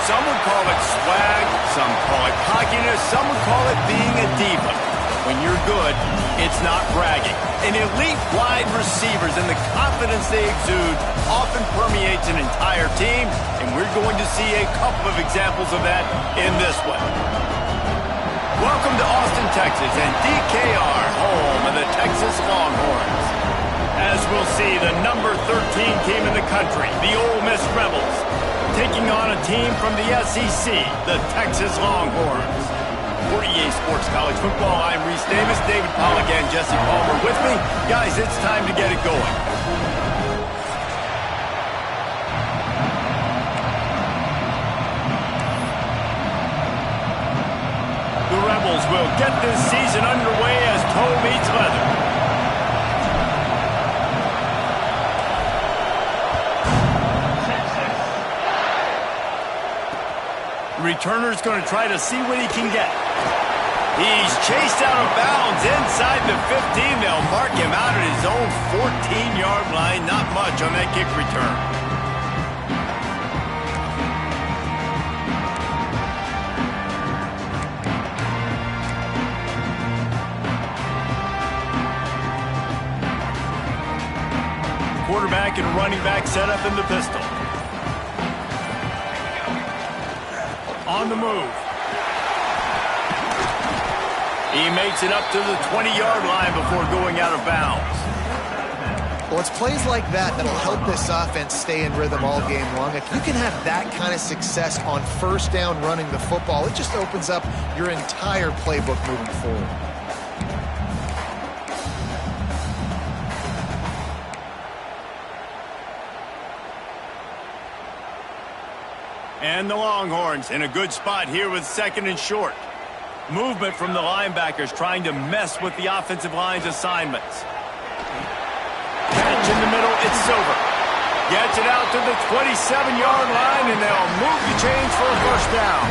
Some would call it swag, some call it cockiness, some would call it being a diva. When you're good, it's not bragging. An elite wide receivers and the confidence they exude often permeates an entire team, and we're going to see a couple of examples of that in this one. Welcome to Austin, Texas, and DKR, home of the Texas Longhorns. As we'll see, the number 13 team in the country, the Ole Miss Rebels, taking on a team from the SEC, the Texas Longhorns. For EA Sports College Football, I'm Reese Davis, David Pollack, and Jesse Palmer with me. Guys, it's time to get it going. The Rebels will get this season underway as toe meets leather. Returner's going to try to see what he can get. He's chased out of bounds inside the 15. They'll mark him out at his own 14-yard line. Not much on that kick return. Quarterback and running back set up in the pistol. On the move. He makes it up to the 20-yard line before going out of bounds. Well, it's plays like that that'll help this offense stay in rhythm all game long. If you can have that kind of success on first down running the football, it just opens up your entire playbook moving forward. And the Longhorns in a good spot here with second and short. Movement from the linebackers trying to mess with the offensive line's assignments. Catch in the middle, it's Silver. Gets it out to the 27-yard line, and they'll move the chains for a first down.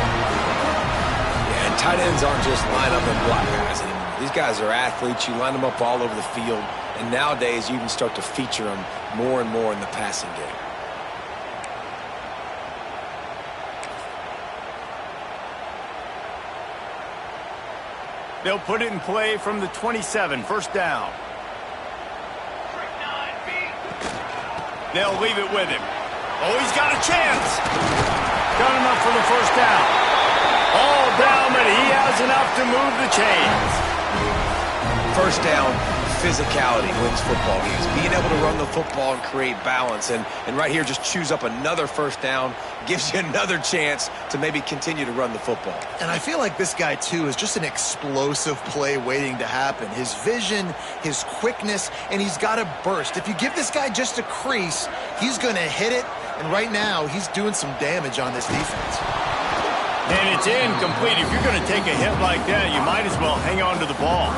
Yeah, and tight ends aren't just line up and block guys anymore. These guys are athletes. You line them up all over the field, and nowadays you can start to feature them more and more in the passing game. They'll put it in play from the 27, first down. They'll leave it with him. Oh, he's got a chance. Got enough for the first down. All down, but he has enough to move the chains. First down, physicality wins football games. Being able to run the football and create balance. And right here, just choose up another first down. Gives you another chance to maybe continue to run the football. And I feel like this guy, too, is just an explosive play waiting to happen. His vision, his quickness, and he's got a burst. If you give this guy just a crease, he's going to hit it. And right now, he's doing some damage on this defense. And it's incomplete. If you're going to take a hit like that, you might as well hang on to the ball.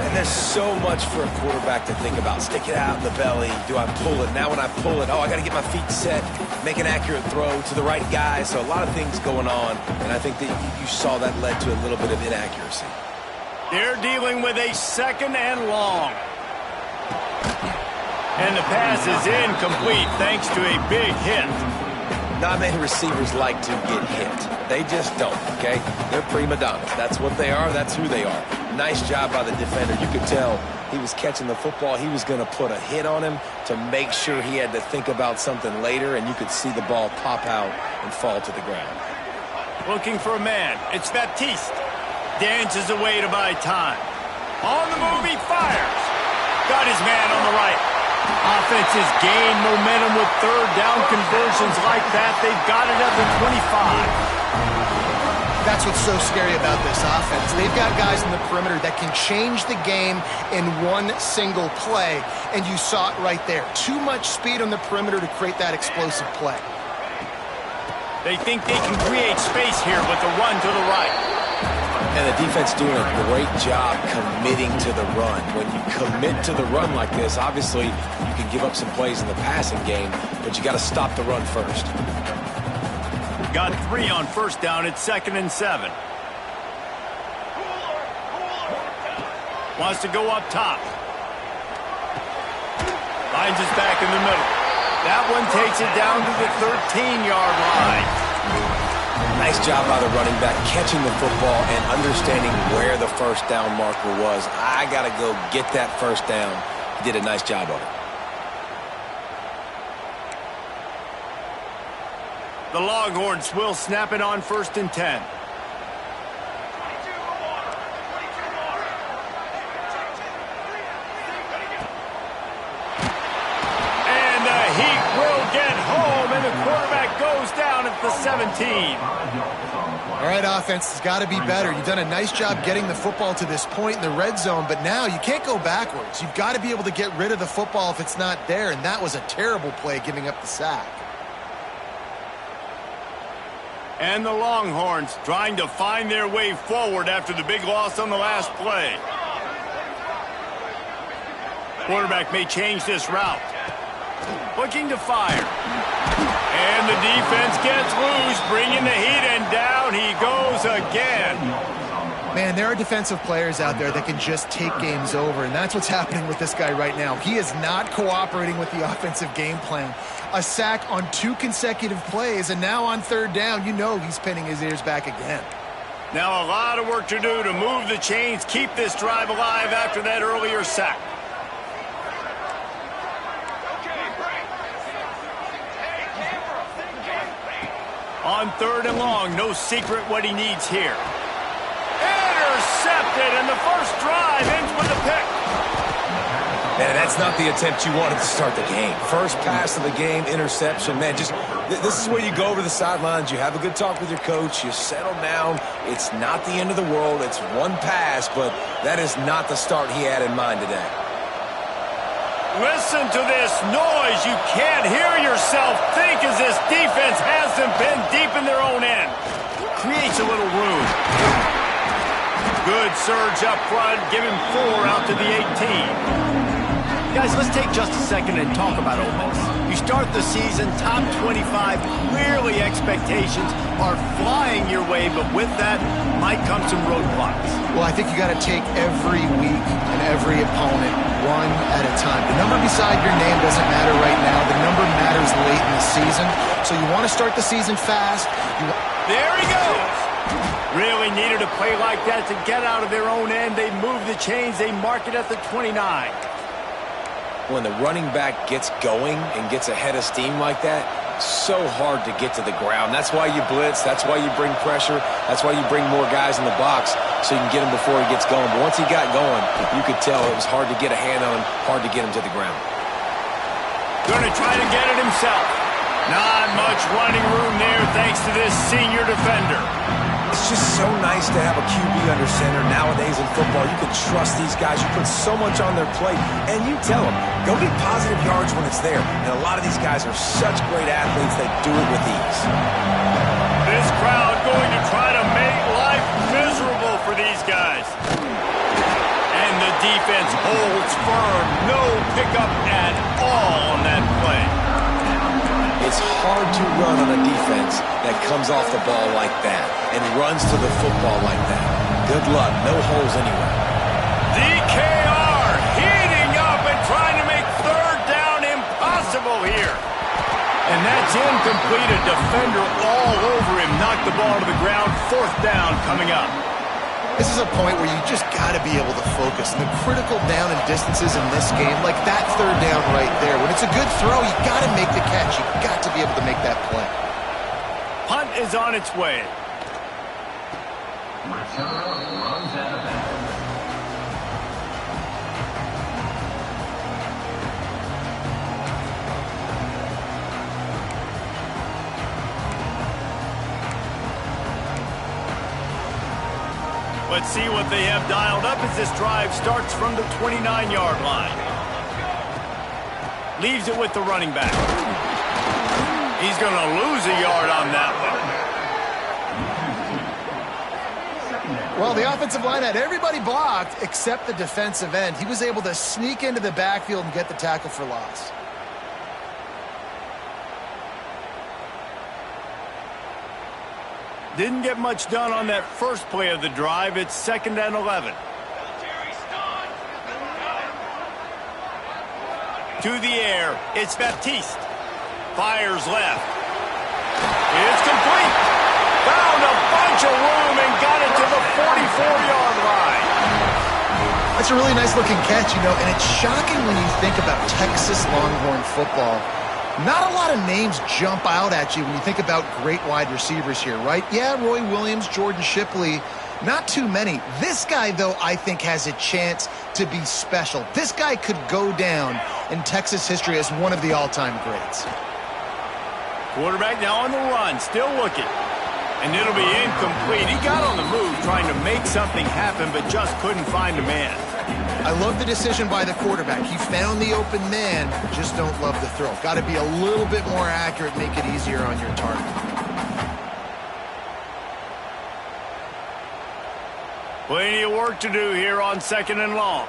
And there's so much for a quarterback to think about. Stick it out in the belly. Do I pull it? Now when I pull it, oh, I got to get my feet set, make an accurate throw to the right guy. So a lot of things going on, and I think that you saw that led to a little bit of inaccuracy. They're dealing with a second and long. And the pass is incomplete thanks to a big hit. Not many receivers like to get hit. They just don't, okay? They're prima donnas. That's what they are. That's who they are. Nice job by the defender. You could tell he was catching the football. He was going to put a hit on him to make sure he had to think about something later, and you could see the ball pop out and fall to the ground. Looking for a man. It's Baptiste. Dances away to buy time. On the move, he fires. Got his man on the right. Offenses gain momentum with third down conversions like that. They've got it at the 25. That's what's so scary about this offense. They've got guys in the perimeter that can change the game in one single play, and you saw it right there. Too much speed on the perimeter to create that explosive play. They think they can create space here with the run to the right. And the defense doing a great job committing to the run. When you commit to the run like this, obviously you can give up some plays in the passing game, but you got to stop the run first. Got 3 on first down. It's 2nd and 7. Wants to go up top. Finds us back in the middle. That one takes it down to the 13-yard line. Nice job by the running back, catching the football and understanding where the first down marker was. I got to go get that first down. He did a nice job of it. The Longhorns will snap it on 1st and 10. And the Heat will get home, and the quarterback goes down at the 17. All right, offense has got to be better. You've done a nice job getting the football to this point in the red zone, but now you can't go backwards. You've got to be able to get rid of the football if it's not there, and that was a terrible play, giving up the sack. And the Longhorns trying to find their way forward after the big loss on the last play. Quarterback may change this route. Looking to fire. And the defense gets loose, bringing the Heat, and down he goes again. Man, there are defensive players out there that can just take games over, and that's what's happening with this guy right now. He is not cooperating with the offensive game plan. A sack on 2 consecutive plays, and now on 3rd down, you know he's pinning his ears back again. Now a lot of work to do to move the chains, keep this drive alive after that earlier sack. On 3rd and long, no secret what he needs here. Intercepted, and the first drive ends with a pick. Man, that's not the attempt you wanted to start the game. First pass of the game, interception. Man, just this is where you go over the sidelines. You have a good talk with your coach. You settle down. It's not the end of the world. It's one pass, but that is not the start he had in mind today. Listen to this noise. You can't hear yourself think as this defense has them pinned deep in their own end. Creates a little room. Good surge up front. Give him 4 out to the 18. Guys, let's take just a second and talk about Ole Miss. You start the season top 25. Clearly expectations are flying your way, but with that might come some roadblocks. Well, I think you got to take every week and every opponent one at a time. The number beside your name doesn't matter right now. The number matters late in the season. So you want to start the season fast. There he goes. Really needed a play like that to get out of their own end. They move the chains. They mark it at the 29. When the running back gets going and gets ahead of steam like that, so hard to get to the ground. That's why you blitz. That's why you bring pressure. That's why you bring more guys in the box so you can get him before he gets going. But once he got going, you could tell it was hard to get a hand on him, hard to get him to the ground. Going to try to get it himself. Not much running room there thanks to this senior defender. It's just so nice to have a QB under center nowadays in football. You can trust these guys. You put so much on their plate, and you tell them, go get positive yards when it's there. And a lot of these guys are such great athletes, they do it with ease. This crowd going to try to make life miserable for these guys. And the defense holds firm. No pickup at all on that play. It's hard to run on a defense that comes off the ball like that and runs to the football like that. Good luck. No holes anywhere. DKR heating up and trying to make 3rd down impossible here. And that's incomplete. A defender all over him. Knocked the ball to the ground. 4th down coming up. This is a point where you just got to be able to focus. And the critical down and distances in this game, like that 3rd down right there. When it's a good throw, you got to make the catch. You got to be able to make that play. Punt is on its way. Let's see what they have dialed up as this drive starts from the 29-yard line. Leaves it with the running back. He's going to lose a yard on that one. Well, the offensive line had everybody blocked except the defensive end. He was able to sneak into the backfield and get the tackle for loss. Didn't get much done on that first play of the drive. It's 2nd and 11. To the air, it's Baptiste. Fires left. It's complete. Found bunch of room and got it to the 44-yard line. That's a really nice-looking catch, and it's shocking when you think about Texas Longhorn football. Not a lot of names jump out at you when you think about great wide receivers here, right? Yeah, Roy Williams, Jordan Shipley, not too many. This guy, though, I think has a chance to be special. This guy could go down in Texas history as one of the all-time greats. Quarterback now on the run, still looking. And it'll be incomplete. He got on the move trying to make something happen, but just couldn't find a man. I love the decision by the quarterback. He found the open man, just don't love the throw. Got to be a little bit more accurate, make it easier on your target. Plenty of work to do here on 2nd and long.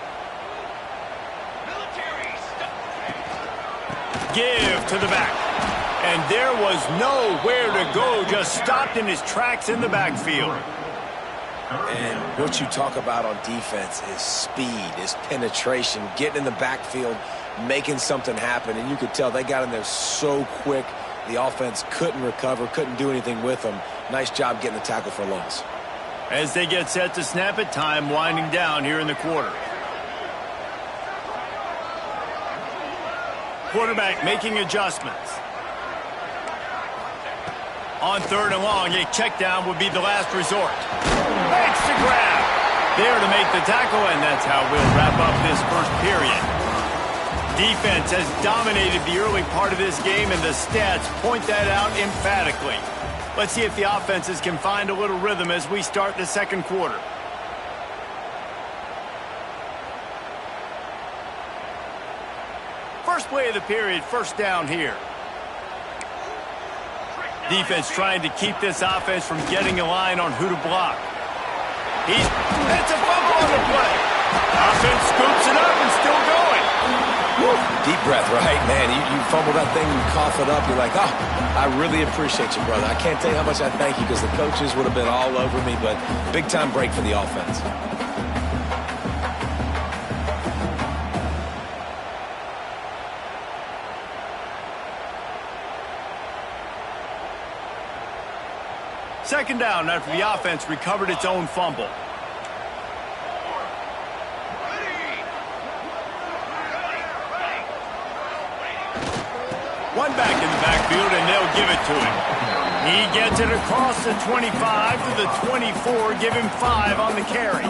Give to the back. And there was nowhere to go, just stopped in his tracks in the backfield. And what you talk about on defense is speed, is penetration, getting in the backfield, making something happen. And you could tell they got in there so quick, the offense couldn't recover, couldn't do anything with them. Nice job getting the tackle for loss. As they get set to snap it, time winding down here in the quarter. Quarterback making adjustments. On 3rd and long, a check down would be the last resort. Makes the grab. There to make the tackle, and that's how we'll wrap up this first period. Defense has dominated the early part of this game, and the stats point that out emphatically. Let's see if the offenses can find a little rhythm as we start the second quarter. First play of the period, first down here. Defense trying to keep this offense from getting a line on who to block. That's a fumble on the play. Offense scoops it up and still going. Woo. Deep breath, right? Man, you fumble that thing, you cough it up, you're like, oh, I really appreciate you, brother. I can't tell you how much I thank you because the coaches would have been all over me, but big-time break for the offense. Second down after the offense recovered its own fumble. One back in the backfield, and they'll give it to him. He gets it across the 25 to the 24, give him 5 on the carry.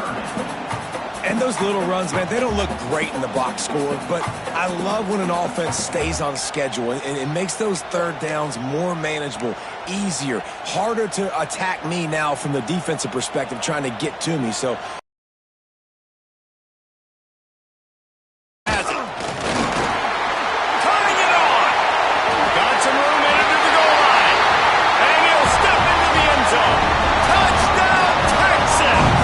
And those little runs, man, they don't look great in the box score, but I love when an offense stays on schedule and it makes those third downs more manageable, easier, harder to attack me now from the defensive perspective trying to get to me. So has it. Turning it on. Got some room into the goal line. And he'll step into the end zone. Touchdown, Texas!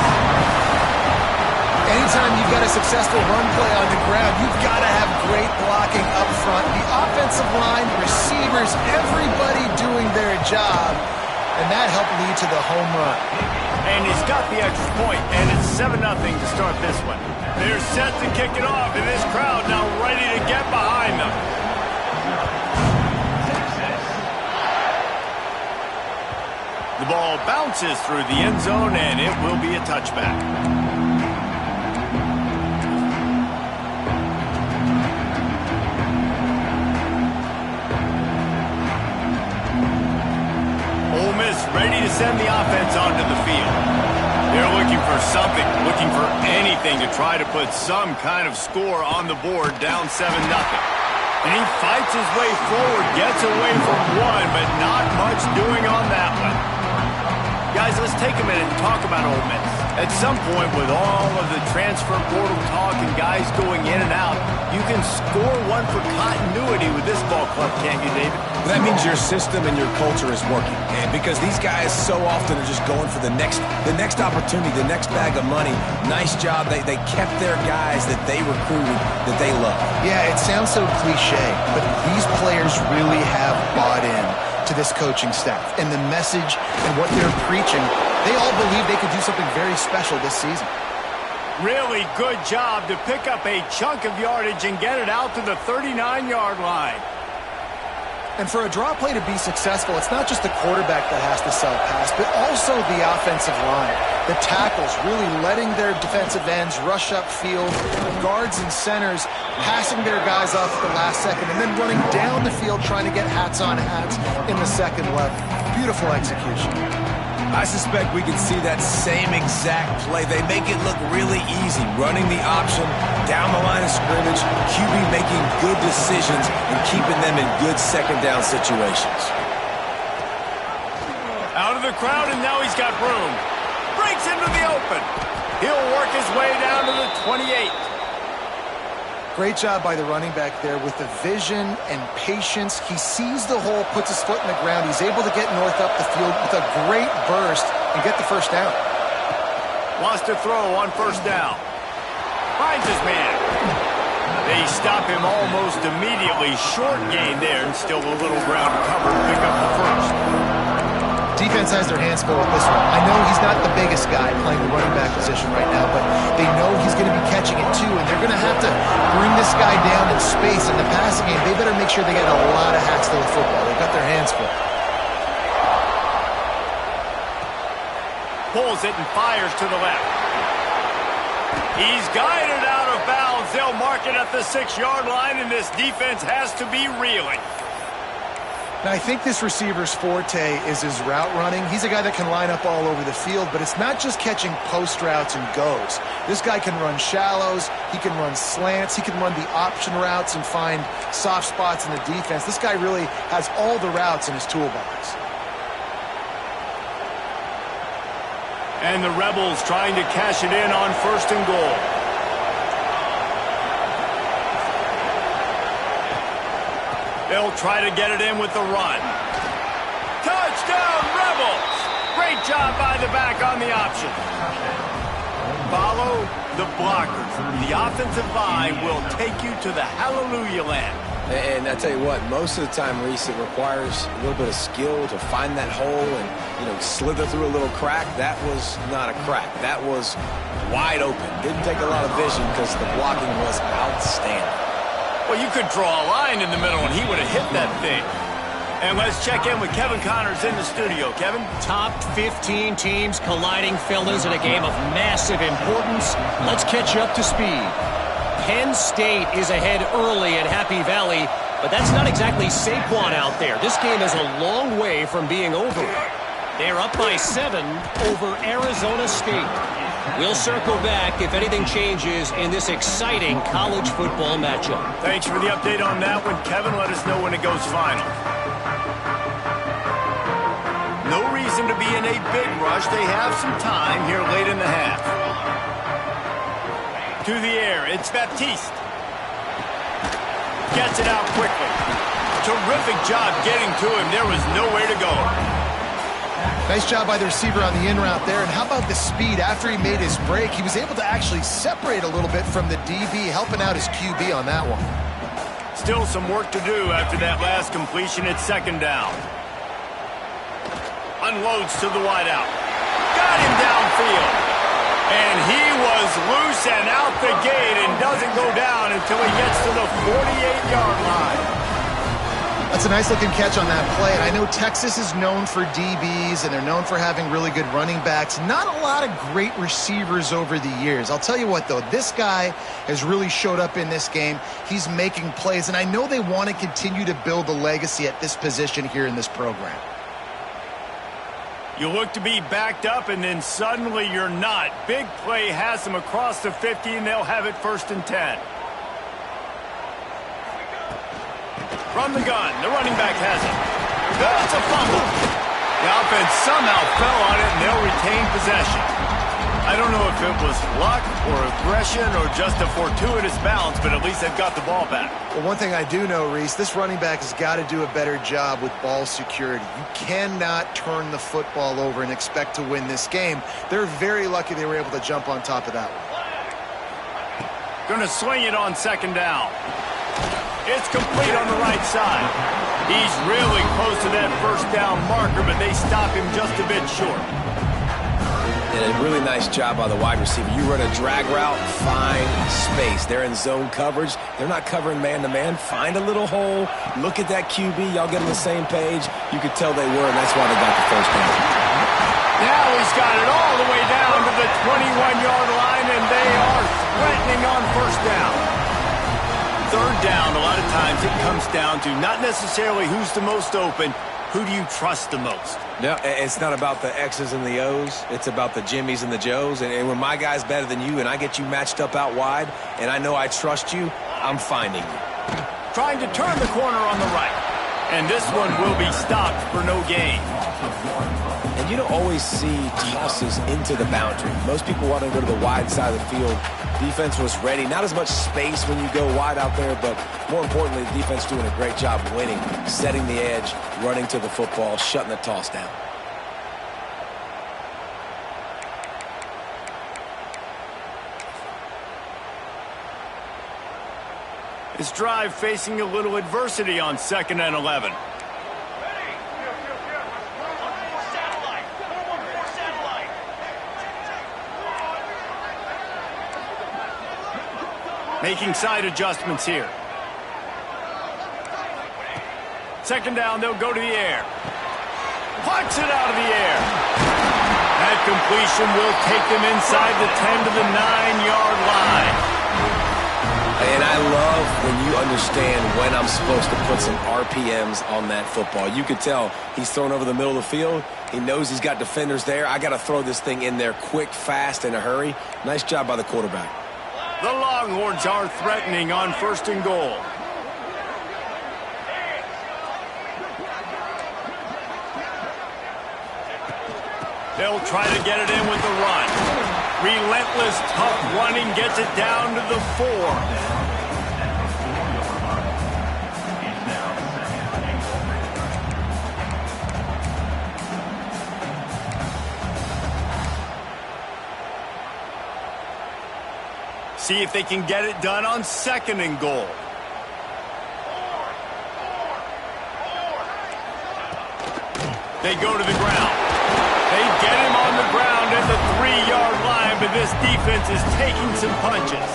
Anytime you've got a successful run play on the ground, you've got to have great blocking up front. The offensive line, receivers, everybody doing their job, and that helped lead to the home run. And he's got the extra point, and it's 7-0 to start this one. They're set to kick it off, and this crowd now ready to get behind them. The ball bounces through the end zone, and it will be a touchback. Ole Miss ready to send the offense onto the field. They're looking for something, looking for anything to try to put some kind of score on the board, down 7-0. And he fights his way forward, gets away from one, but not much doing on that one. Guys, let's take a minute and talk about Ole Miss. At some point, with all of the transfer portal talk and guys going in and out, you can score one for continuity with this ball club, can't you, David? that means your system and your culture is working. And because these guys so often are just going for the next opportunity, the next bag of money. Nice job. They kept their guys that they recruited, that they love. Yeah, it sounds so cliche, but these players really have bought in to this coaching staff and the message and what they're preaching. They all believe they could do something very special this season. Really good job to pick up a chunk of yardage and get it out to the 39-yard line. And for a draw play to be successful, it's not just the quarterback that has to sell pass, but also the offensive line. The tackles really letting their defensive ends rush upfield, guards and centers passing their guys off at the last second, and then running down the field trying to get hats on hats in the second level. Beautiful execution. I suspect we could see that same exact play. They make it look really easy, running the option down the line of scrimmage, QB making good decisions and keeping them in good second down situations. Out of the crowd, and now he's got room. Breaks into the open. He'll work his way down to the 28. Great job by the running back there with the vision and patience. He sees the hole, puts his foot in the ground. He's able to get north up the field with a great burst and get the first down. Wants to throw on first down. Finds his man. They stop him almost immediately. Short gain there and still a little ground to cover to pick up the first. Defense has their hands full with this one. I know he's not the biggest guy playing the running back position right now, but they know he's going to be catching it too, and they're going to have to bring this guy down in space. In the passing game, they better make sure they get a lot of hats to the football. They've got their hands full. Pulls it and fires to the left. He's guided out of bounds. They'll mark it at the 6-yard line, and this defense has to be reeling. Now, I think this receiver's forte is his route running. He's a guy that can line up all over the field, but it's not just catching post routes and goes. This guy can run shallows, he can run slants, he can run the option routes and find soft spots in the defense. This guy really has all the routes in his toolbox. And the Rebels trying to cash it in on first and goal. They'll try to get it in with the run. Touchdown, Rebels! Great job by the back on the option. Follow the blockers. The offensive line will take you to the hallelujah land. And I tell you what, most of the time, Reese, it requires a little bit of skill to find that hole and, slither through a little crack. That was not a crack. That was wide open. Didn't take a lot of vision because the blocking was outstanding. Well, you could draw a line in the middle and he would have hit that thing. And let's check in with Kevin Connors in the studio. Kevin? Top 15 teams colliding, fellas, in a game of massive importance. Let's catch you up to speed. Penn State is ahead early at Happy Valley, but that's not exactly Saquon out there. This game is a long way from being over. They're up by 7 over Arizona State. We'll circle back if anything changes in this exciting college football matchup. Thanks for the update on that one, Kevin. Let us know when it goes final. No reason to be in a big rush. They have some time here late in the half. To the air, it's Baptiste. Gets it out quickly. Terrific job getting to him. There was nowhere to go. Nice job by the receiver on the in route there. And how about the speed? After he made his break, he was able to actually separate a little bit from the DB, helping out his QB on that one. Still some work to do after that last completion. It's second down. Unloads to the wideout. Got him downfield. And he was loose and out the gate and doesn't go down until he gets to the 48-yard line. That's a nice-looking catch on that play. And I know Texas is known for DBs, and they're known for having really good running backs. Not a lot of great receivers over the years. I'll tell you what, though. This guy has really showed up in this game. He's making plays, and I know they want to continue to build a legacy at this position here in this program. You look to be backed up, and then suddenly you're not. Big play has them across the 50, and they'll have it first and 10. From the gun, the running back has it. That's a fumble. The offense somehow fell on it, and they'll retain possession. I don't know if it was luck or aggression or just a fortuitous bounce, but at least they've got the ball back. Well, one thing I do know, Reese, this running back has got to do a better job with ball security. You cannot turn the football over and expect to win this game. They're very lucky they were able to jump on top of that one. Going to swing it on second down. It's complete on the right side. He's really close to that first down marker, but they stop him just a bit short. And a really nice job by the wide receiver. You run a drag route, find space. They're in zone coverage. They're not covering man-to-man. Find a little hole. Look at that QB. Y'all get on the same page. You could tell they were, and that's why they got the first down. Now he's got it all the way down to the 21-yard line, and they are threatening on first down. Third down, a lot of times it comes down to not necessarily who's the most open, who do you trust the most? No, it's not about the X's and the O's. It's about the Jimmys and the Joes. And when my guy's better than you and I get you matched up out wide and I know I trust you, I'm finding you. Trying to turn the corner on the right. And this one will be stopped for no gain. And you don't always see tosses into the boundary. Most people want to go to the wide side of the field. Defense was ready. Not as much space when you go wide out there, but more importantly, the defense doing a great job winning, setting the edge, running to the football, shutting the toss down. This drive facing a little adversity on 2nd and 11. Making side adjustments here. 2nd down, they'll go to the air. Plucks it out of the air. That completion will take them inside the 10 to the 9-yard line. And I love when you understand when I'm supposed to put some RPMs on that football. You could tell he's thrown over the middle of the field. He knows he's got defenders there. I got to throw this thing in there quick, fast, in a hurry. Nice job by the quarterback. The Longhorns are threatening on 1st and goal. They'll try to get it in with the run. Relentless, tough running gets it down to the 4. See if they can get it done on 2nd and goal. They go to the ground. They get him on the ground at the 3-yard line, but this defense is taking some punches.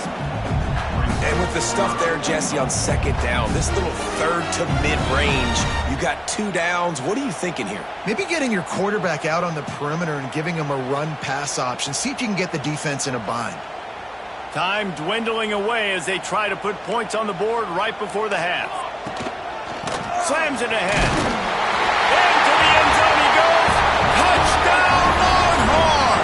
And with the stuff there, Jesse, on 2nd down, this little 3rd to mid-range, you got 2 downs. What are you thinking here? Maybe getting your quarterback out on the perimeter and giving him a run-pass option. See if you can get the defense in a bind. Time dwindling away as they try to put points on the board right before the half. Slams it ahead. Into the end zone he goes. Touchdown, Longhorn!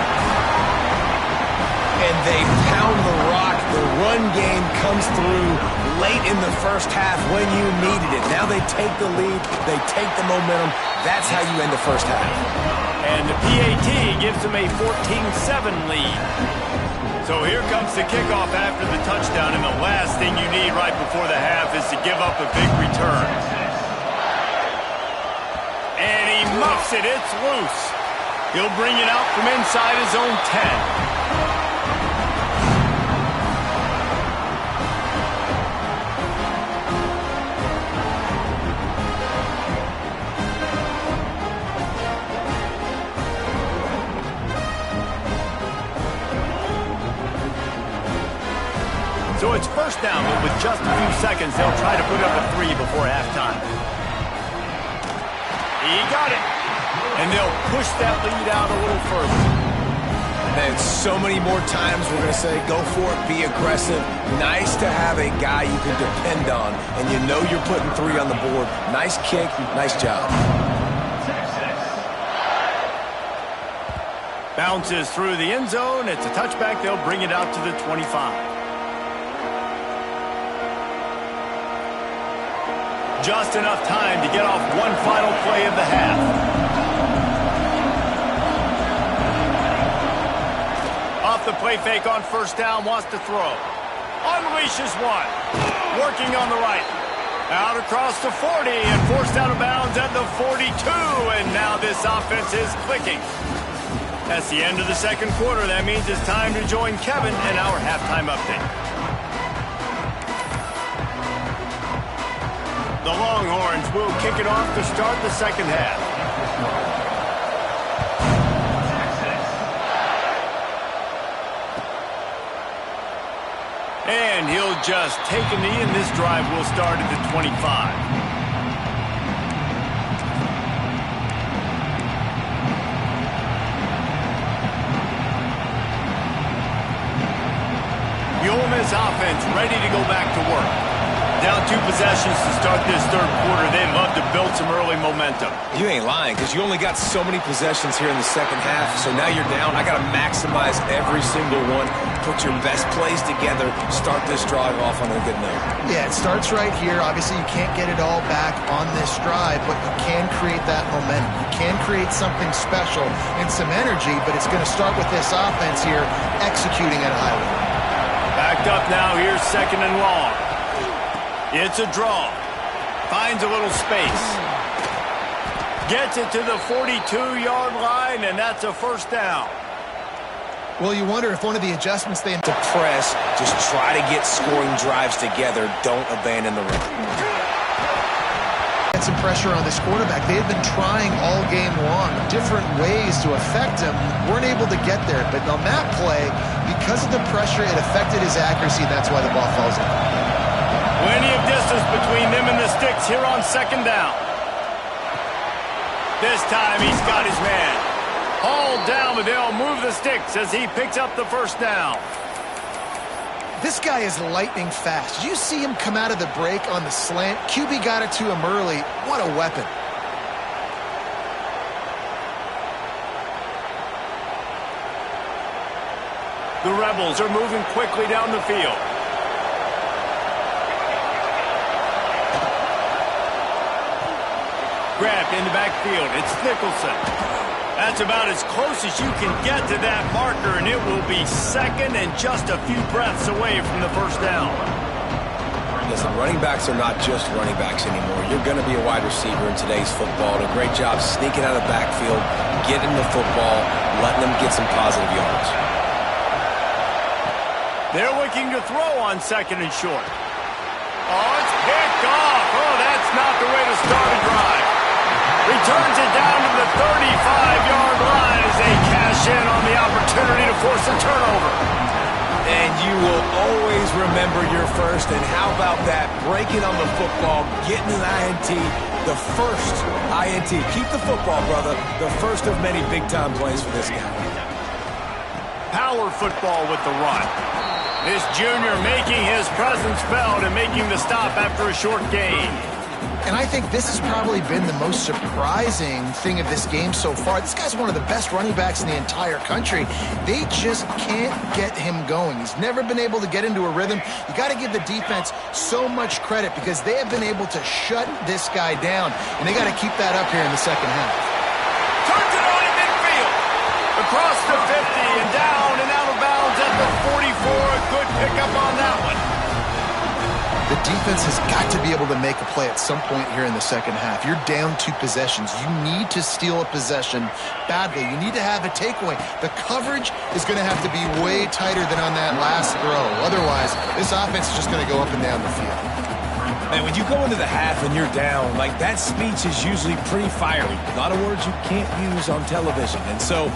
And they pound the rock. The run game comes through late in the first half when you needed it. Now they take the lead. They take the momentum. That's how you end the first half. And the PAT gives them a 14-7 lead. So here comes the kickoff after the touchdown, and the last thing you need right before the half is to give up a big return. And he muffs it. It's loose. He'll bring it out from inside his own 10. So it's first down, but with just a few seconds, they'll try to put up a 3 before halftime. He got it. And they'll push that lead out a little further. And so many more times we're going to say, go for it, be aggressive. Nice to have a guy you can depend on, and you know you're putting 3 on the board. Nice kick, nice job. Bounces through the end zone. It's a touchback. They'll bring it out to the 25. Just enough time to get off one final play of the half. Off the play fake on first down, wants to throw. Unleashes one. Working on the right. Out across the 40 and forced out of bounds at the 42. And now this offense is clicking. That's the end of the second quarter. That means it's time to join Kevin in our halftime update. The Longhorns will kick it off to start the second half. And he'll just take a knee, and this drive will start at the 25. The Ole Miss offense ready to go back to work. Down 2 possessions to start this third quarter. They'd love to build some early momentum. You ain't lying, because you only got so many possessions here in the second half, so now you're down. I got to maximize every single one, put your best plays together, start this drive off on a good note. Yeah, it starts right here. Obviously, you can't get it all back on this drive, but you can create that momentum. You can create something special and some energy, but it's going to start with this offense here executing at a high level. Backed up now, here's second and long. It's a draw. Finds a little space. Gets it to the 42-yard line, and that's a first down. Well, you wonder if one of the adjustments they... To press, just try to get scoring drives together. Don't abandon the run. Get some pressure on this quarterback. They had been trying all game long, different ways to affect him. Weren't able to get there, but on that play, because of the pressure, it affected his accuracy. That's why the ball falls in. Plenty of distance between them and the sticks here on second down. This time he's got his man. Hauled down, but they'll move the sticks as he picks up the first down. This guy is lightning fast. Did you see him come out of the break on the slant? QB got it to him early. What a weapon. The Rebels are moving quickly down the field. Grabbed in the backfield. It's Nicholson. That's about as close as you can get to that marker, and it will be second and just a few breaths away from the first down. Listen, running backs are not just running backs anymore. You're going to be a wide receiver in today's football. And a great job sneaking out of the backfield, getting the football, letting them get some positive yards. They're looking to throw on second and short. Oh, it's picked off. Oh, that's not the way to start a drive. Returns it down to the 35-yard line as they cash in on the opportunity to force a turnover. And you will always remember your first. And how about that? Breaking on the football, getting an INT, the first INT. Keep the football, brother. The first of many big-time plays for this guy. Power football with the run. This junior making his presence felt and making the stop after a short gain. And I think this has probably been the most surprising thing of this game so far. This guy's one of the best running backs in the entire country. They just can't get him going. He's never been able to get into a rhythm. You got to give the defense so much credit because they have been able to shut this guy down, and they got to keep that up here in the second half. Turns it on in midfield. Across the 50 and down and out of bounds at the 44. A good pickup on that one. The defense has got to be able to make a play at some point here in the second half. You're down 2 possessions. You need to steal a possession badly. You need to have a takeaway. The coverage is going to have to be way tighter than on that last throw. Otherwise, this offense is just going to go up and down the field. Man, when you go into the half and you're down, like that speech is usually pretty fiery. A lot of words you can't use on television. And so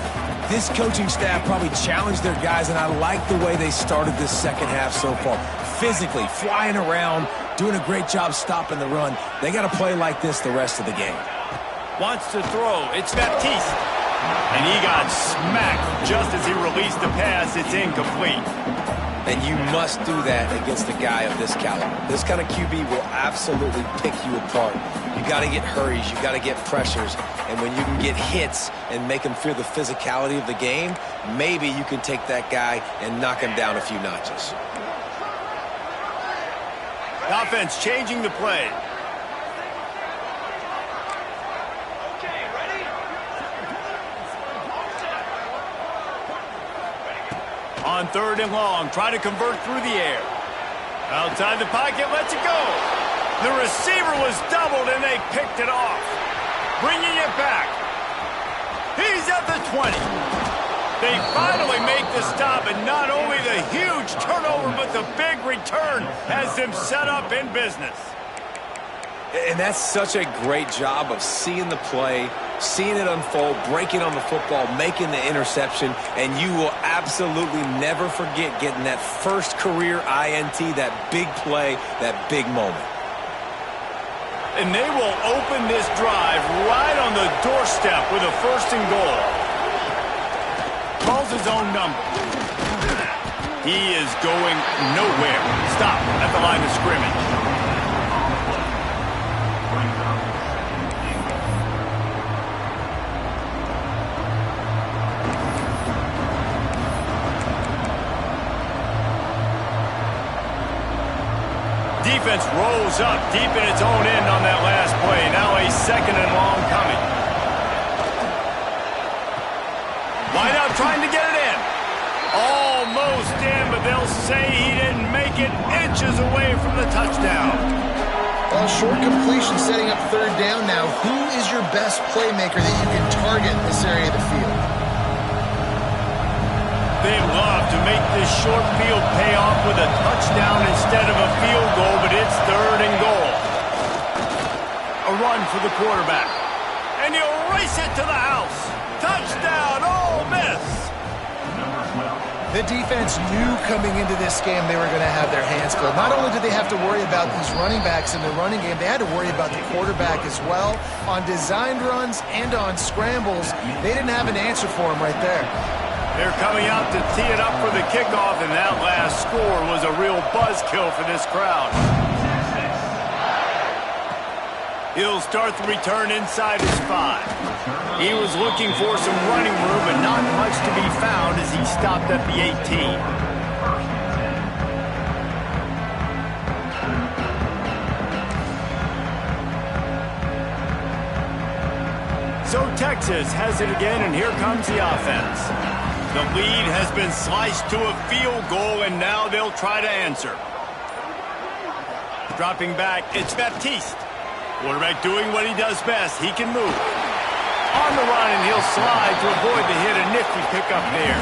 this coaching staff probably challenged their guys, and I like the way they started this second half so far. Physically, flying around, doing a great job stopping the run. They got to play like this the rest of the game. Wants to throw. It's Baptiste. And he got smacked just as he released the pass. It's incomplete. And you must do that against a guy of this caliber. This kind of QB will absolutely pick you apart. You got to get hurries. You got to get pressures. And when you can get hits and make him feel the physicality of the game, maybe you can take that guy and knock him down a few notches. The offense changing the play. On third and long, try to convert through the air. Outside the pocket, lets it go. The receiver was doubled, and they picked it off. Bringing it back. He's at the 20. They finally make the stop, and not only the huge turnover, but the big return has them set up in business. And that's such a great job of seeing the play, seeing it unfold, breaking on the football, making the interception, and you will absolutely never forget getting that first career INT, that big play, that big moment. And they will open this drive right on the doorstep with a 1st and goal. Calls his own number. He is going nowhere. Stop at the line of scrimmage. Defense rolls up deep in its own end on that last play. Now a 2nd and long coming. Wide out trying to get it in. Almost in, but they'll say he didn't make it, inches away from the touchdown. Well, short completion setting up 3rd down now. Who is your best playmaker that you can target in this area of the field? They love to make this short field pay off with a touchdown instead of a field goal, but it's 3rd and goal. A run for the quarterback. And he'll race it to the house. Touchdown, Ole Miss. The defense knew coming into this game they were going to have their hands full. Not only did they have to worry about these running backs in the running game, they had to worry about the quarterback as well. On designed runs and on scrambles, they didn't have an answer for him right there. They're coming out to tee it up for the kickoff, and that last score was a real buzzkill for this crowd. He'll start the return inside his 5. He was looking for some running room, but not much to be found as he stopped at the 18. So Texas has it again, and here comes the offense. The lead has been sliced to a field goal, and now they'll try to answer. Dropping back, it's Baptiste. Quarterback doing what he does best. He can move. On the run, and he'll slide to avoid the hit. A nifty pickup there.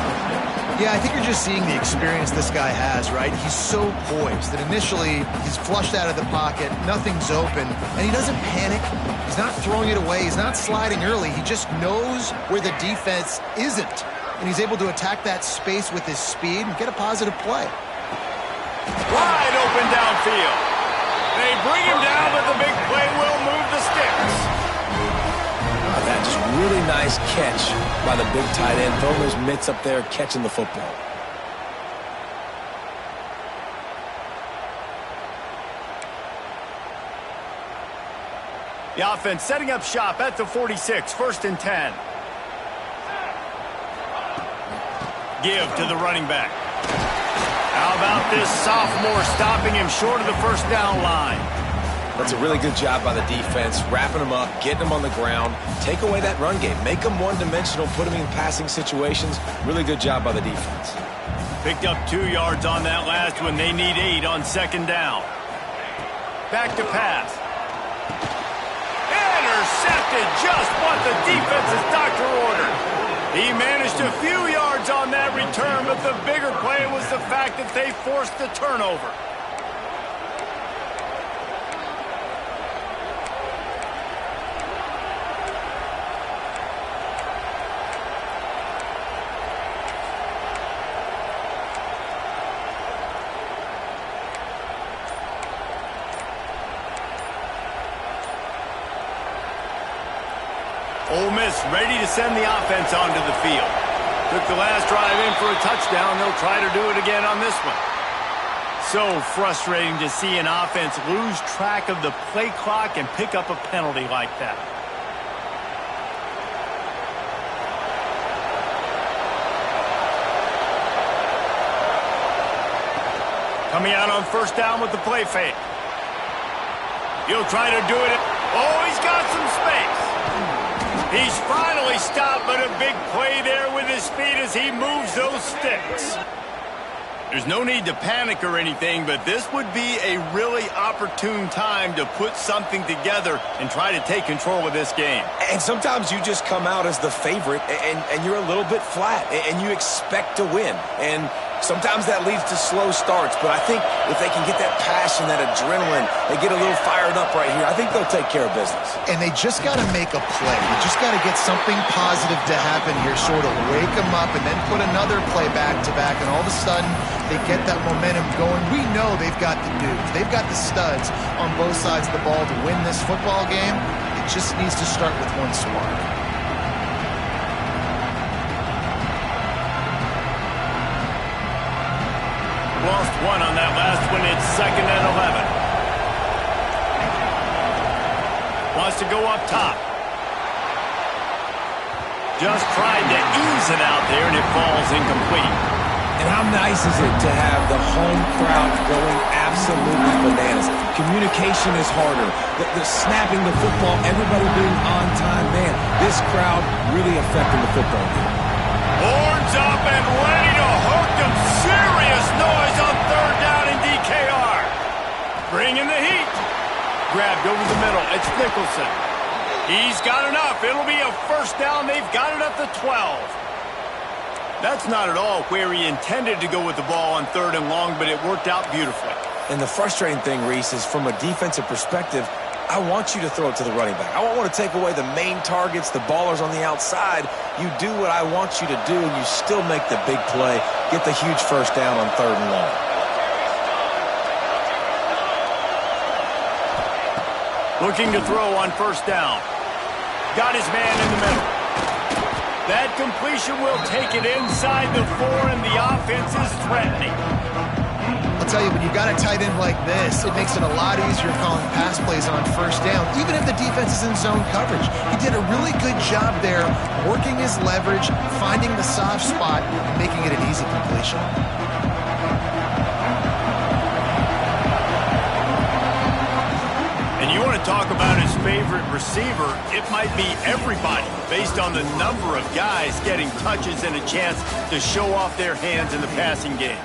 Yeah, I think you're just seeing the experience this guy has, right? He's so poised that initially he's flushed out of the pocket, nothing's open, and he doesn't panic. He's not throwing it away. He's not sliding early. He just knows where the defense isn't. And he's able to attack that space with his speed and get a positive play. Wide open downfield. They bring him down, but the big play will move the sticks. That just really nice catch by the big tight end. Throwing those mitts up there, catching the football. The offense setting up shop at the 46, 1st and 10. Give to the running back. How about this sophomore stopping him short of the 1st down line? That's a really good job by the defense, wrapping him up, getting him on the ground, take away that run game, make him one-dimensional, put him in passing situations. Really good job by the defense. Picked up 2 yards on that last one. They need 8 on 2nd down. Back to pass. Intercepted, just what the defense's doctor ordered. He managed a few yards on that return, but the bigger play was the fact that they forced the turnover. Ole Miss ready to send the offense onto the field. Took the last drive in for a touchdown. They'll try to do it again on this one. So frustrating to see an offense lose track of the play clock and pick up a penalty like that. Coming out on 1st down with the play fake. He'll try to do it. Oh, he's got some space. He's finally stopped, but a big play there with his feet as he moves those sticks. There's no need to panic or anything, but this would be a really opportune time to put something together and try to take control of this game. And sometimes you just come out as the favorite, and you're a little bit flat, and you expect to win. And Sometimes that leads to slow starts, but I think if they can get that passion, that adrenaline, they get a little fired up right here, I think they'll take care of business. And they just got to make a play. You just got to get something positive to happen here, sort of wake them up, and then put another play back-to-back, and all of a sudden they get that momentum going. We know they've got the dudes. They've got the studs on both sides of the ball to win this football game. It just needs to start with one spark. Lost one on that last one. It's 2nd and 11. Wants to go up top. Just tried to ease it out there, and it falls incomplete. And how nice is it to have the home crowd going absolutely bananas? Communication is harder. The snapping the football, everybody being on time. Man, this crowd really affecting the football game. Horns up and ready to hook them. Serious noise on 3rd down in DKR. Bringing the heat. Grabbed over the middle. It's Nicholson. He's got enough. It'll be a 1st down. They've got it up to 12. That's not at all where he intended to go with the ball on 3rd and long, but it worked out beautifully. And the frustrating thing, Reese, is from a defensive perspective, I want you to throw it to the running back. I don't want to take away the main targets, the ballers on the outside. You do what I want you to do, and you still make the big play, get the huge 1st down on 3rd and long. Looking to throw on 1st down. Got his man in the middle. That completion will take it inside the 4, and the offense is threatening. I'll tell you, when you got a tight end like this, it makes it a lot easier calling pass plays on 1st down, even if the defense is in zone coverage. He did a really good job there, working his leverage, finding the soft spot, and making it an easy completion. And you want to talk about his favorite receiver, it might be everybody, based on the number of guys getting touches and a chance to show off their hands in the passing game.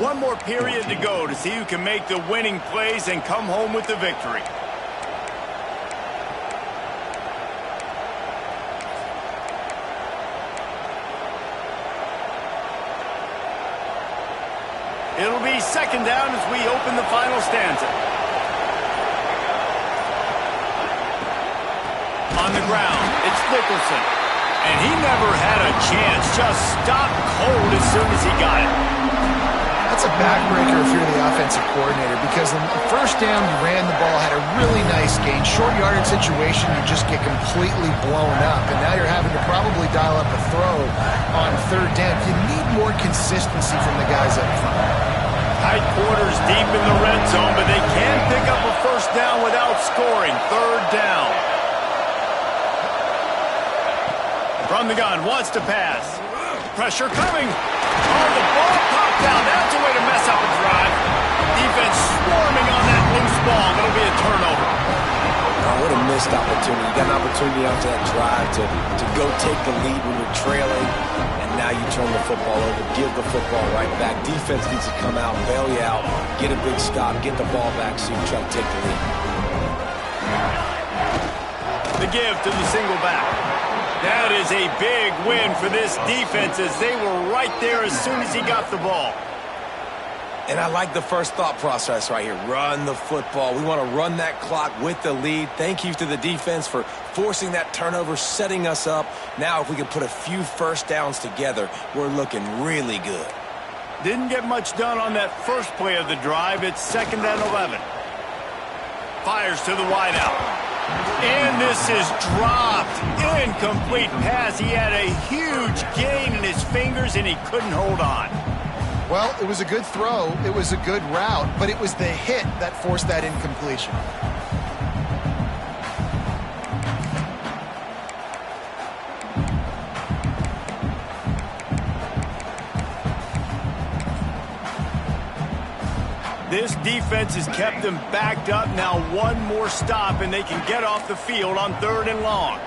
One more period to go to see who can make the winning plays and come home with the victory. It'll be 2nd down as we open the final stanza. On the ground, it's Nicholson. And he never had a chance. Just stopped cold as soon as he got it. That's a backbreaker if you're the offensive coordinator, because in the 1st down, you ran the ball, had a really nice gain. Short yardage situation, you just get completely blown up. And now you're having to probably dial up a throw on 3rd down. You need more consistency from the guys up front. Tight quarters deep in the red zone, but they can pick up a 1st down without scoring. 3rd down. From the gun, wants to pass. Pressure coming. Oh, the ball popped out. That's a way to mess up a drive. Defense swarming on that loose ball. It'll be a turnover. Oh, what a missed opportunity. You got an opportunity after that drive to go take the lead when you're trailing, and now you turn the football over, give the football right back. Defense needs to come out, bail you out, get a big stop, get the ball back so you try to take the lead. The give to the single back. That is a big win for this defense as they were right there as soon as he got the ball. And I like the first thought process right here. Run the football. We want to run that clock with the lead. Thank you to the defense for forcing that turnover, setting us up. Now if we can put a few 1st downs together, we're looking really good. Didn't get much done on that first play of the drive. It's 2nd and 11. Fires to the wideout. And this is dropped. Incomplete pass. He had a huge gain in his fingers, and he couldn't hold on. Well, it was a good throw. It was a good route, but it was the hit that forced that incompletion. This defense has kept them backed up. Now one more stop, and they can get off the field on 3rd and long.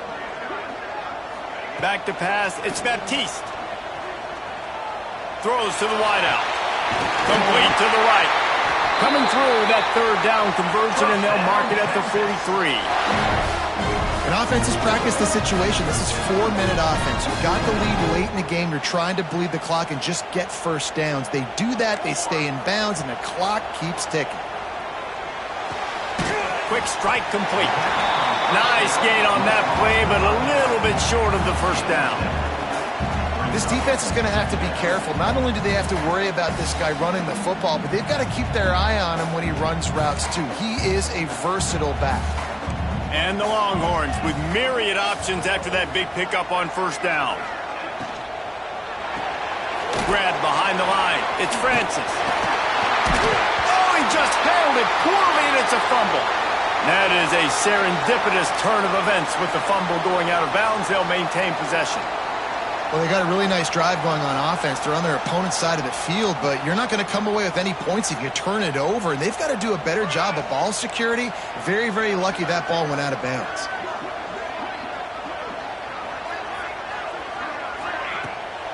Back to pass. It's Baptiste. Throws to the wideout. Complete to the right. Coming through that 3rd down conversion, and they'll mark it at the 43. And offense has practiced the situation. This is 4-minute offense. You've got the lead late in the game. You're trying to bleed the clock and just get first downs. They do that, they stay in bounds, and the clock keeps ticking. Quick strike complete. Nice gain on that play, but a little bit short of the first down. This defense is going to have to be careful. Not only do they have to worry about this guy running the football, but they've got to keep their eye on him when he runs routes too. He is a versatile back. And the Longhorns with myriad options after that big pickup on first down. Grab behind the line. It's Francis. Oh, he just held it poorly, and it's a fumble. That is a serendipitous turn of events with the fumble going out of bounds. They'll maintain possession. Well, they got a really nice drive going on offense. They're on their opponent's side of the field, but you're not going to come away with any points if you turn it over. And they've got to do a better job of ball security. Very, very lucky that ball went out of bounds.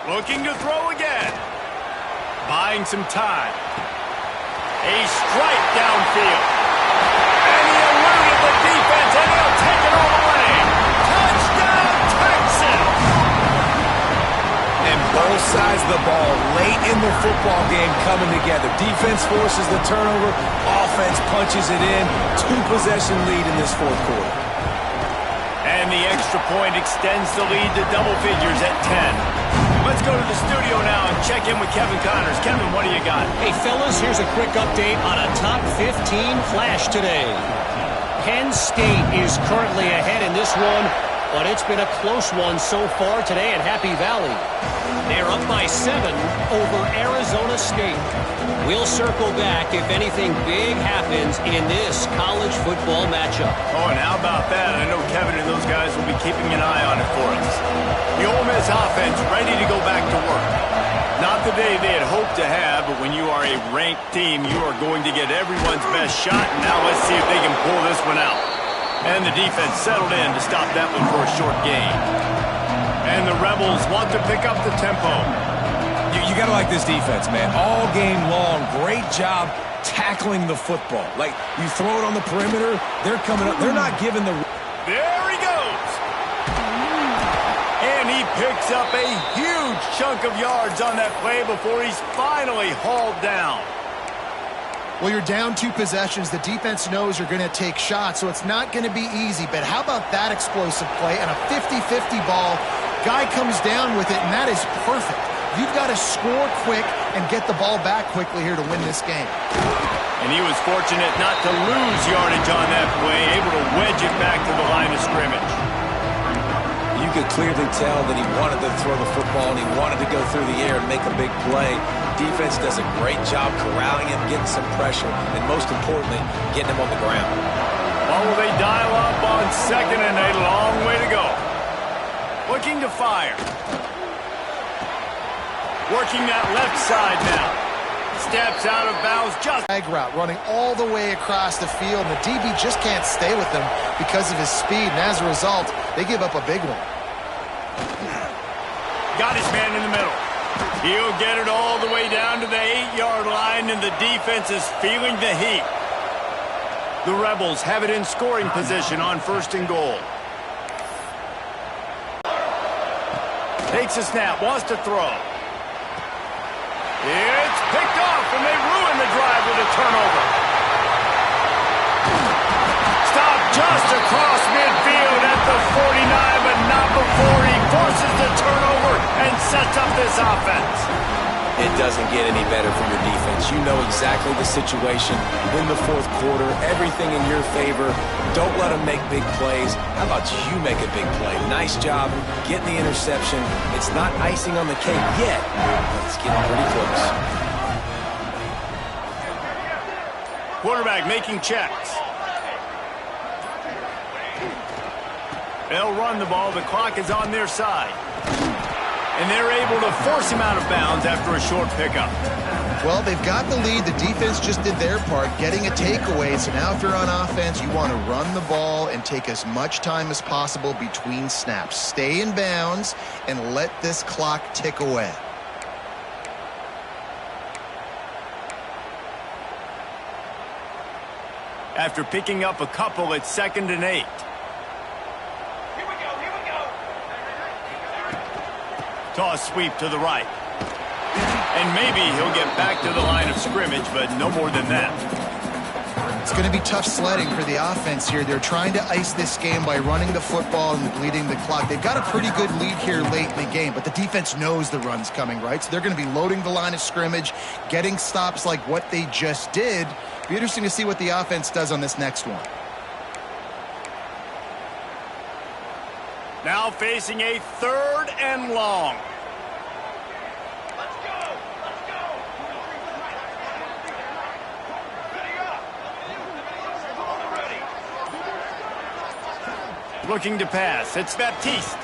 Looking to throw again. Buying some time. A strike downfield. And he eluded the defense, and he'll take it all the way. Touchdown, Texans! And both sides of the ball late in the football game coming together. Defense forces the turnover. Offense punches it in. 2-possession lead in this fourth quarter. And the extra point extends the lead to double figures at 10. Let's go to the studio now and check in with Kevin Connors. Kevin, what do you got? Hey, fellas, here's a quick update on a top 15 flash today. Penn State is currently ahead in this one, but it's been a close one so far today at Happy Valley. They're up by 7 over Arizona State. We'll circle back if anything big happens in this college football matchup. Oh, and how about that? I know Kevin and those guys will be keeping an eye on it for us. The Ole Miss offense ready to go back to work. Not the day they had hoped to have, but when you are a ranked team, you are going to get everyone's best shot. And now let's see if they can pull this one out. And the defense settled in to stop that one for a short gain. And the Rebels want to pick up the tempo. You got to like this defense, man. All game long, great job tackling the football. Like, you throw it on the perimeter, they're coming up. They're not giving the... There he goes. And he picks up a huge chunk of yards on that play before he's finally hauled down. Well, you're down 2 possessions. The defense knows you're going to take shots, so it's not going to be easy. But how about that explosive play and a 50-50 ball? Guy comes down with it, and that is perfect. You've got to score quick and get the ball back quickly here to win this game. And he was fortunate not to lose yardage on that play, able to wedge it back to the line of scrimmage. You could clearly tell that he wanted to throw the football and he wanted to go through the air and make a big play. Defense does a great job corralling him, getting some pressure, and most importantly, getting him on the ground. Well, will they dial up on 2nd and a long way to go? Looking to fire. Working that left side now. Steps out of bounds just... Drag route running all the way across the field. And the DB just can't stay with him because of his speed. And as a result, they give up a big one. Got his man in the middle. He'll get it all the way down to the 8-yard line, and the defense is feeling the heat. The Rebels have it in scoring position on 1st and goal. Takes a snap, wants to throw. It's picked off, and they ruin the drive with a turnover. Stopped just across midfield at the 49, but not before he forces the turnover and sets up this offense. It doesn't get any better for your defense. You know exactly the situation. Win the fourth quarter, everything in your favor. Don't let them make big plays. How about you make a big play? Nice job getting the interception. It's not icing on the cake yet, but it's getting pretty close. Quarterback making checks. They'll run the ball. The clock is on their side. And they're able to force him out of bounds after a short pickup. Well, they've got the lead. The defense just did their part, getting a takeaway. So now if you're on offense, you want to run the ball and take as much time as possible between snaps. Stay in bounds and let this clock tick away. After picking up a couple at 2nd and 8. Toss sweep to the right. And maybe he'll get back to the line of scrimmage, but no more than that. It's going to be tough sledding for the offense here. They're trying to ice this game by running the football and bleeding the clock. They've got a pretty good lead here late in the game, but the defense knows the run's coming, right? So they're going to be loading the line of scrimmage, getting stops like what they just did. Be interesting to see what the offense does on this next one. Now facing a 3rd and long. Looking to pass. It's Baptiste.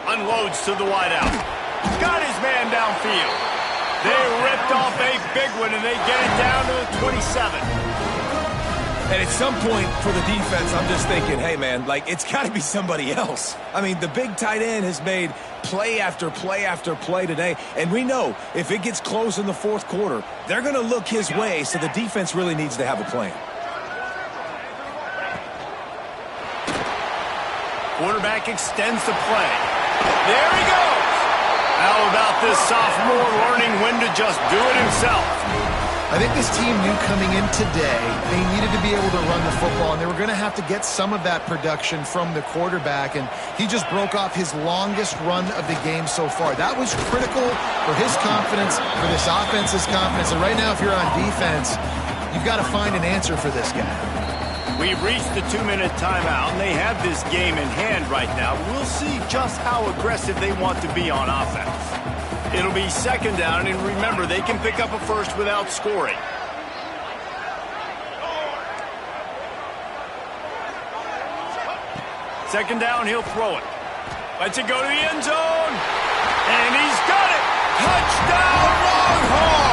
Unloads to the wideout. Got his man downfield. They ripped off a big one, and they get it down to the 27. And at some point for the defense, I'm just thinking, hey, man, like, it's got to be somebody else. I mean, the big tight end has made play after play after play today. And we know if it gets close in the 4th quarter, they're going to look his way, so the defense really needs to have a plan. Quarterback extends the play. There he goes. How about this sophomore learning when to just do it himself? I think this team knew coming in today they needed to be able to run the football, and they were going to have to get some of that production from the quarterback, and he just broke off his longest run of the game so far. That was critical for his confidence, for this offense's confidence, and right now if you're on defense, you've got to find an answer for this guy. We've reached the 2-minute timeout, and they have this game in hand right now. We'll see just how aggressive they want to be on offense. It'll be 2nd down, and remember, they can pick up a first without scoring. Second down, he'll throw it. Lets it go to the end zone, and he's got it! Touchdown, Longhorn!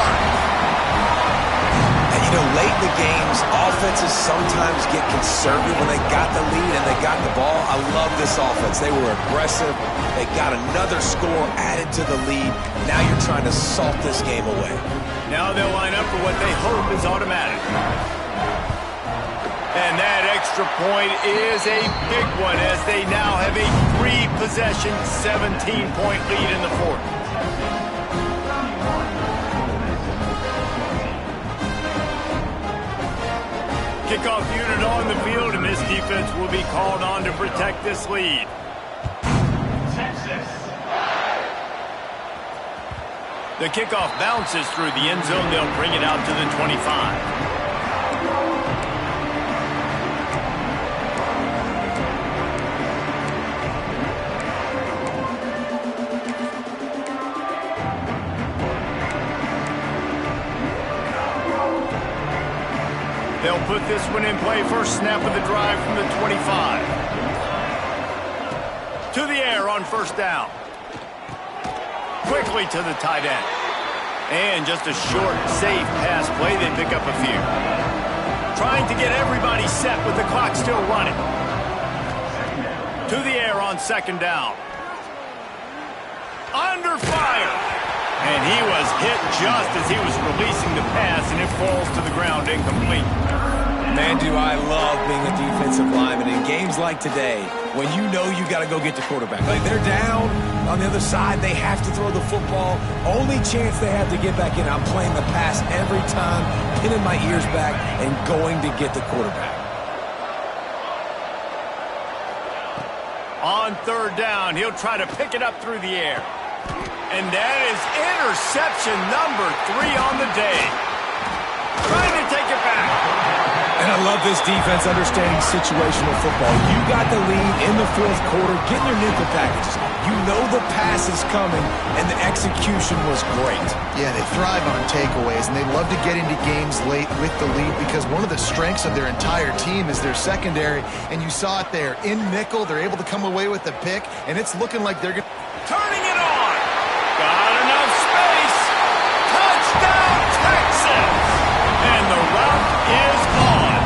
You know, late in the games, offenses sometimes get conservative when they got the lead and they got the ball. I love this offense. They were aggressive. They got another score added to the lead. Now you're trying to salt this game away. Now they'll line up for what they hope is automatic. And that extra point is a big one as they now have a 3-possession, 17-point lead in the 4th. Kickoff unit on the field, and this defense will be called on to protect this lead. The kickoff bounces through the end zone. They'll bring it out to the 25. They'll put this one in play. First snap of the drive from the 25. To the air on 1st down. Quickly to the tight end. And just a short, safe pass play. They pick up a few. Trying to get everybody set with the clock still running. To the air on 2nd down. Under fire. And he was hit just as he was releasing the pass, and it falls to the ground incomplete. Man, do I love being a defensive lineman in games like today when you know you got to go get the quarterback. Like, they're down on the other side. They have to throw the football. Only chance they have to get back in. I'm playing the pass every time, pinning my ears back and going to get the quarterback. On 3rd down, he'll try to pick it up through the air. And that is interception number 3 on the day. Trying to take it back. And I love this defense understanding situational football. You got the lead in the 4th quarter, getting your nickel packages. You know the pass is coming, and the execution was great. Yeah, they thrive on takeaways, and they love to get into games late with the lead because one of the strengths of their entire team is their secondary, and you saw it there. In nickel, they're able to come away with the pick, and it's looking like they're going to... Turning it on. Got enough space. Touchdown, Texas. And the route is on.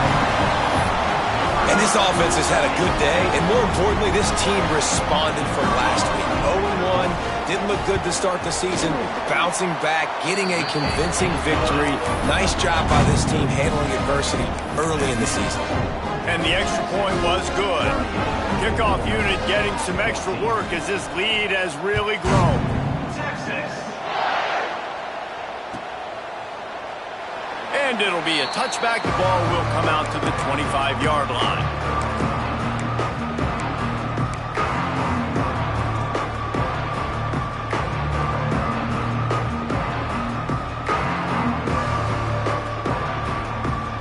And this offense has had a good day, and more importantly, this team responded from last week. 0-1, didn't look good to start the season, bouncing back, getting a convincing victory. Nice job by this team handling adversity early in the season. And the extra point was good. Kickoff unit getting some extra work as this lead has really grown. And it'll be a touchback. The ball will come out to the 25-yard line.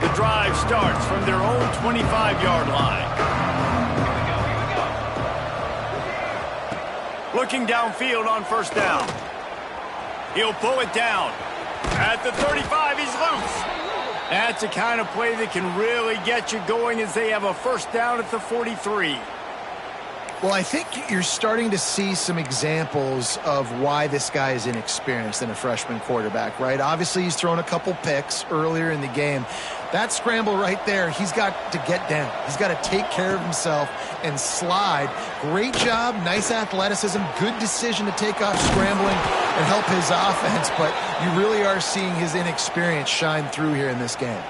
The drive starts from their own 25-yard line. Looking downfield on first down. He'll pull it down. At the 35, he's loose. That's the kind of play that can really get you going as they have a first down at the 43. Well, I think you're starting to see some examples of why this guy is inexperienced in a freshman quarterback, right? Obviously, he's thrown a couple picks earlier in the game. That scramble right there, he's got to get down. He's got to take care of himself and slide. Great job, nice athleticism, good decision to take off scrambling and help his offense, but you really are seeing his inexperience shine through here in this game.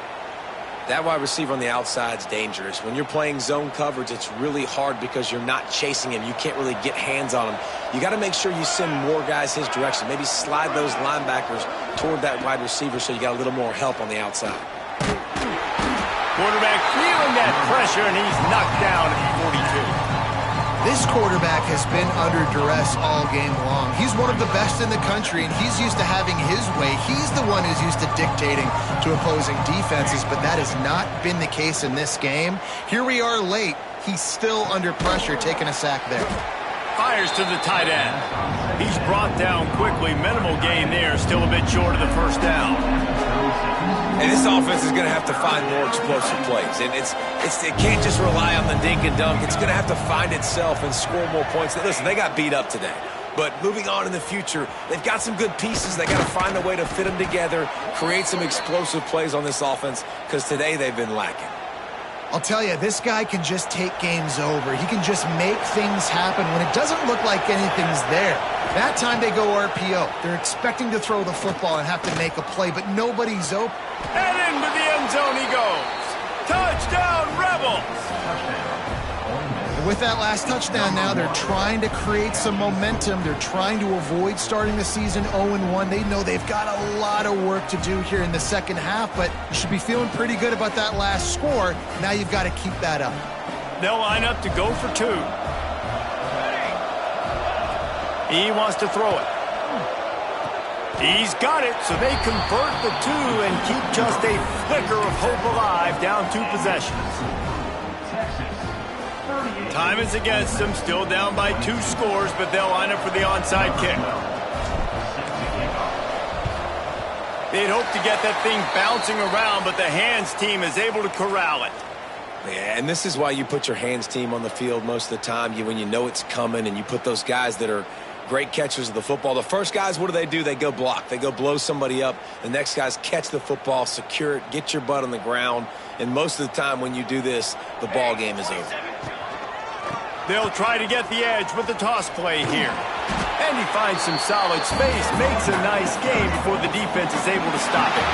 That wide receiver on the outside is dangerous. When you're playing zone coverage, it's really hard because you're not chasing him. You can't really get hands on him. You got to make sure you send more guys his direction. Maybe slide those linebackers toward that wide receiver so you got a little more help on the outside. Quarterback feeling that pressure, and he's knocked down at the 42. This quarterback has been under duress all game long. He's one of the best in the country, and he's used to having his way. He's the one who's used to dictating to opposing defenses, but that has not been the case in this game. Here we are late. He's still under pressure, taking a sack there. Fires to the tight end. He's brought down quickly. Minimal gain there. Still a bit short of the first down. And this offense is going to have to find more explosive plays. And it can't just rely on the dink and dunk. It's going to have to find itself and score more points. Listen, they got beat up today. But moving on in the future, they've got some good pieces. They got to find a way to fit them together, create some explosive plays on this offense, because today they've been lacking. I'll tell you, this guy can just take games over. He can just make things happen when it doesn't look like anything's there. That time they go RPO. They're expecting to throw the football and have to make a play, but nobody's open. And into the end zone he goes. Touchdown, Rebels! And with that last touchdown now, they're trying to create some momentum. They're trying to avoid starting the season 0-1. They know they've got a lot of work to do here in the second half, but you should be feeling pretty good about that last score. Now you've got to keep that up. They'll line up to go for two. He wants to throw it. He's got it, so they convert the two and keep just a flicker of hope alive, down 2 possessions. Time is against them, still down by 2 scores, but they'll line up for the onside kick. They'd hope to get that thing bouncing around, but the hands team is able to corral it. Yeah, and this is why you put your hands team on the field most of the time, when you know it's coming, and you put those guys that are great catchers of the football. The first guys, what do? They go block. They go blow somebody up. The next guys catch the football, secure it, get your butt on the ground, and most of the time when you do this, the ball game is over. They'll try to get the edge with the toss play here. And he finds some solid space, makes a nice game before the defense is able to stop it.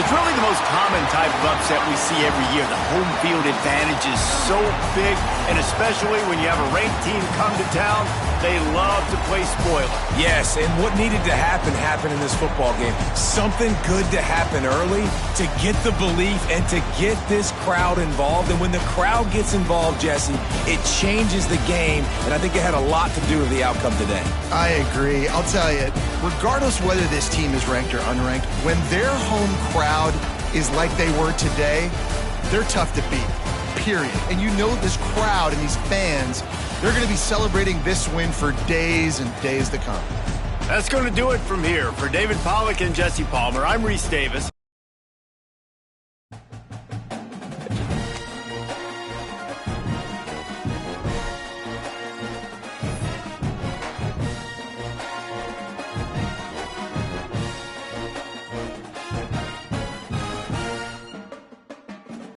It's really the most common type of upset we see every year. The home field advantage is so big, and especially when you have a ranked team come to town, they love to play spoiler. Yes, and what needed to happen happened in this football game. Something good to happen early to get the belief and to get this crowd involved. And when the crowd gets involved, Jesse, it changes the game, and I think it had a lot to do with the outcome today. I agree. I'll tell you, regardless whether this team is ranked or unranked, when their home crowd is like they were today, they're tough to beat, period. And you know this crowd and these fans, they're going to be celebrating this win for days and days to come. That's going to do it from here. For David Pollack and Jesse Palmer, I'm Reese Davis.